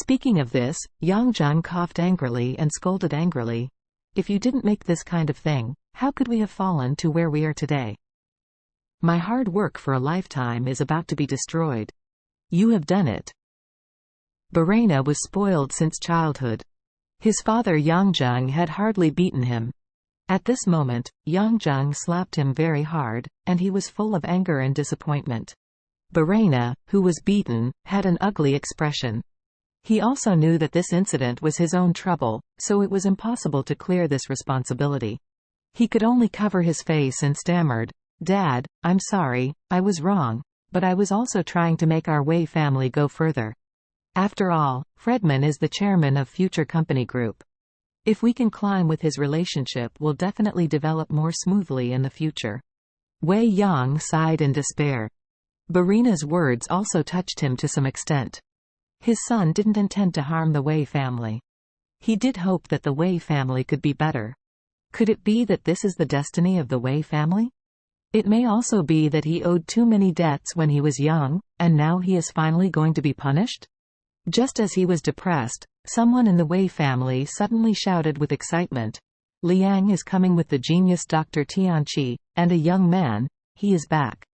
Speaking of this, Yang Zheng coughed angrily and scolded angrily. If you didn't make this kind of thing, how could we have fallen to where we are today? My hard work for a lifetime is about to be destroyed. You have done it. Bharana was spoiled since childhood. His father Yang Zheng had hardly beaten him. At this moment, Yang Zheng slapped him very hard, and he was full of anger and disappointment. Bharana, who was beaten, had an ugly expression. He also knew that this incident was his own trouble, so it was impossible to clear this responsibility. He could only cover his face and stammered, "Dad, I'm sorry, I was wrong, but I was also trying to make our Wei family go further. After all, Fredman is the chairman of Future Company Group. If we can climb with his relationship, we'll definitely develop more smoothly in the future." Wei Yang sighed in despair. Bharana's words also touched him to some extent. His son didn't intend to harm the Wei family. He did hope that the Wei family could be better. Could it be that this is the destiny of the Wei family? It may also be that he owed too many debts when he was young, and now he is finally going to be punished? Just as he was depressed, someone in the Wei family suddenly shouted with excitement, "Liang is coming with the genius Dr. Tianqi, and a young man, he is back."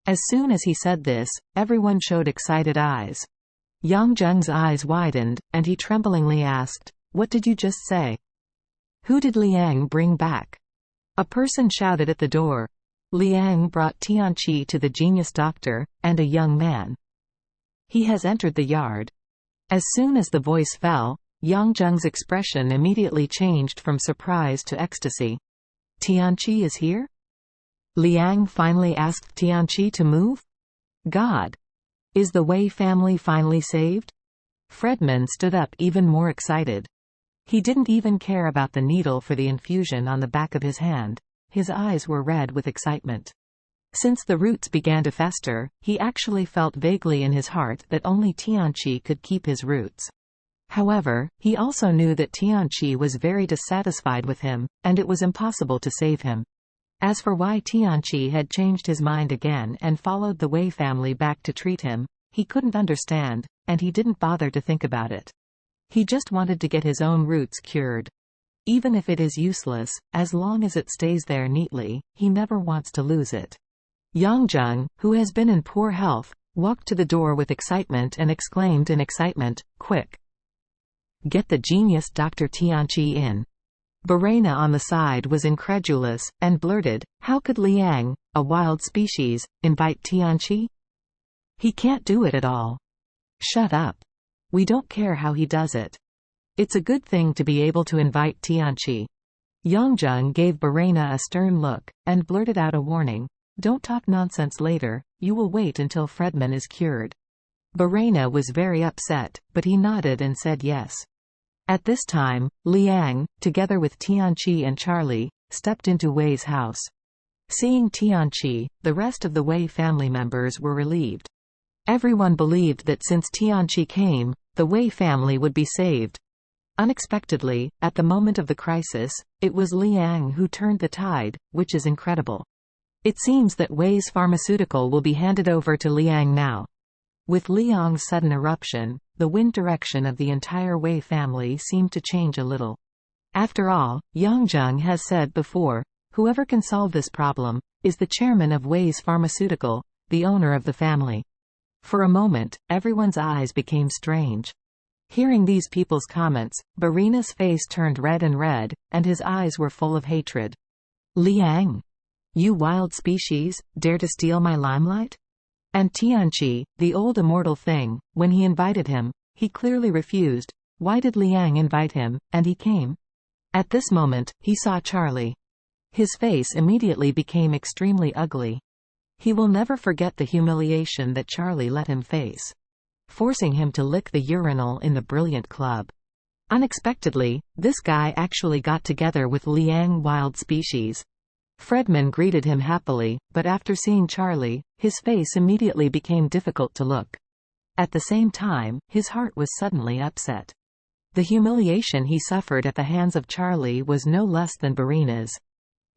As soon as he said this, everyone showed excited eyes. Yang Zheng's eyes widened, and he tremblingly asked, "What did you just say? Who did Liang bring back?" A person shouted at the door, "Liang brought Tianqi to the genius doctor, and a young man. He has entered the yard." As soon as the voice fell, Yang Zheng's expression immediately changed from surprise to ecstasy. "Tianqi is here?" Liang finally asked Tianqi to move? God! Is the Wei family finally saved? Fredman stood up even more excited. He didn't even care about the needle for the infusion on the back of his hand. His eyes were red with excitement. Since the roots began to fester, he actually felt vaguely in his heart that only Tianqi could keep his roots. However, he also knew that Tianqi was very dissatisfied with him, and it was impossible to save him. As for why Tianqi had changed his mind again and followed the Wei family back to treat him, he couldn't understand, and he didn't bother to think about it. He just wanted to get his own roots cured. Even if it is useless, as long as it stays there neatly, he never wants to lose it. Yang Zheng, who has been in poor health, walked to the door with excitement and exclaimed in excitement, "Quick! Get the genius Dr. Tianqi in." Bharana on the side was incredulous, and blurted, "How could Liang, a wild species, invite Tianqi? He can't do it at all." "Shut up. We don't care how he does it. It's a good thing to be able to invite Tianqi." Yang Zheng gave Bharana a stern look, and blurted out a warning, "Don't talk nonsense later, you will wait until Fredman is cured." Bharana was very upset, but he nodded and said yes. At this time, Liang, together with Tianqi and Charlie, stepped into Wei's house. Seeing Tianqi, the rest of the Wei family members were relieved. Everyone believed that since Tianqi came, the Wei family would be saved. Unexpectedly, at the moment of the crisis, it was Liang who turned the tide, which is incredible. It seems that Wei's pharmaceutical will be handed over to Liang now. With Liang's sudden eruption, the wind direction of the entire Wei family seemed to change a little. After all, Yang Zheng has said before, whoever can solve this problem is the chairman of Wei's pharmaceutical, the owner of the family. For a moment, everyone's eyes became strange. Hearing these people's comments, Bharana's face turned red, and his eyes were full of hatred. "Liang! You wild species, dare to steal my limelight?" And Tianqi, the old immortal thing, when he invited him, he clearly refused. Why did Liang invite him, and he came? At this moment, he saw Charlie. His face immediately became extremely ugly. He will never forget the humiliation that Charlie let him face, forcing him to lick the urinal in the brilliant club. Unexpectedly, this guy actually got together with Liang wild species. Fredman greeted him happily, but after seeing Charlie, his face immediately became difficult to look. At the same time, his heart was suddenly upset. The humiliation he suffered at the hands of Charlie was no less than Bharana's.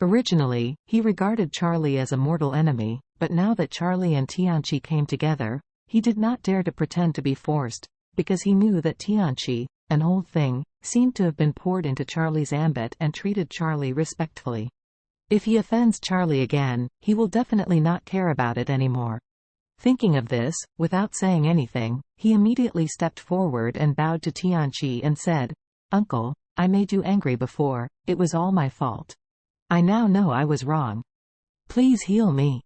Originally, he regarded Charlie as a mortal enemy, but now that Charlie and Tianqi came together, he did not dare to pretend to be forced. because he knew that Tianqi, an old thing, seemed to have been poured into Charlie's ambit and treated Charlie respectfully. If he offends Charlie again, he will definitely not care about it anymore. Thinking of this, without saying anything, he immediately stepped forward and bowed to Tianqi and said, "Uncle, I made you angry before, it was all my fault. I now know I was wrong. Please heal me."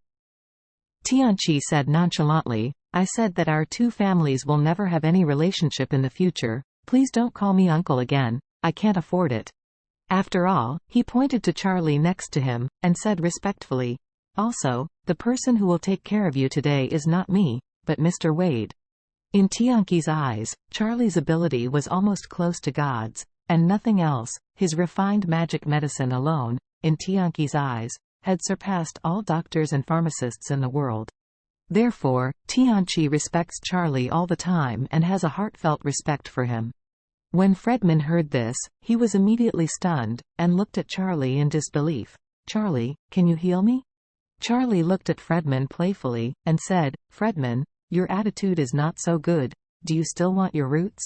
Tianqi said nonchalantly, "I said that our two families will never have any relationship in the future. Please don't call me uncle again, I can't afford it." After all, he pointed to Charlie next to him, and said respectfully, "Also, the person who will take care of you today is not me, but Mr. Wade." In Tianqi's eyes, Charlie's ability was almost close to God's, and nothing else, his refined magic medicine alone, in Tianqi's eyes, had surpassed all doctors and pharmacists in the world. Therefore, Tianqi respects Charlie all the time and has a heartfelt respect for him. When Fredman heard this, he was immediately stunned, and looked at Charlie in disbelief. "Charlie, can you heal me?" Charlie looked at Fredman playfully, and said, "Fredman, your attitude is not so good. Do you still want your roots?"